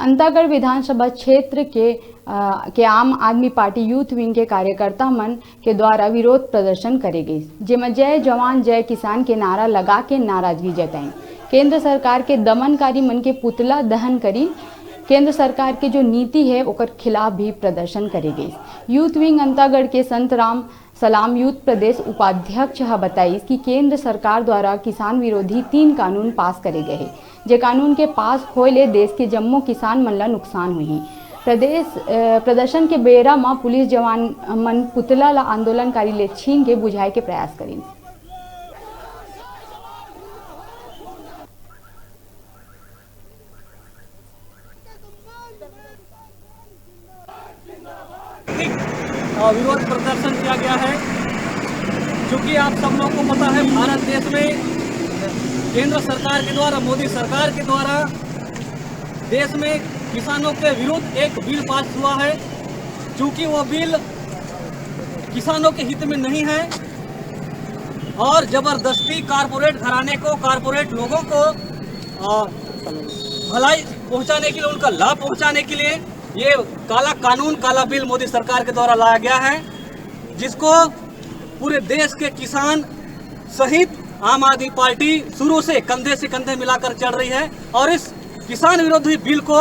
अंतागढ़ विधानसभा क्षेत्र के आम आदमी पार्टी यूथ विंग के कार्यकर्ता मन के द्वारा विरोध प्रदर्शन करे गई, जिसमें जय जवान जय किसान के नारा लगा के नाराजगी जताई। केंद्र सरकार के दमनकारी मन के पुतला दहन करी केंद्र सरकार की जो नीति है ओकर खिलाफ भी प्रदर्शन करे गई। यूथ विंग अंतागढ़ के संत राम सलाम यूथ प्रदेश उपाध्यक्ष बताई कि केंद्र सरकार द्वारा किसान विरोधी 3 कानून पास करे गए हैं, जे कानून के पास होले देश के जम्मो किसान मन ला नुकसान हुई। प्रदर्शन के बेरा में पुलिस जवान मन पुतला ला आंदोलनकारी ले छीन के बुझाए के प्रयास करी। विरोध प्रदर्शन किया गया है, क्योंकि आप सब लोगों को पता है भारत देश में केंद्र सरकार के द्वारा, मोदी सरकार के द्वारा देश में किसानों के विरुद्ध एक बिल पास हुआ है। क्योंकि वो बिल किसानों के हित में नहीं है और जबरदस्ती कारपोरेट घराने को, कारपोरेट लोगों को भलाई पहुंचाने के लिए, उनका लाभ पहुंचाने के लिए ये काला कानून, काला बिल मोदी सरकार के द्वारा लाया गया है, जिसको पूरे देश के किसान सहित आम आदमी पार्टी शुरू से कंधे मिलाकर चल रही है। और इस किसान विरोधी बिल को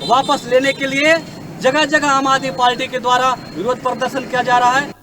वापस लेने के लिए जगह जगह आम आदमी पार्टी के द्वारा विरोध प्रदर्शन किया जा रहा है।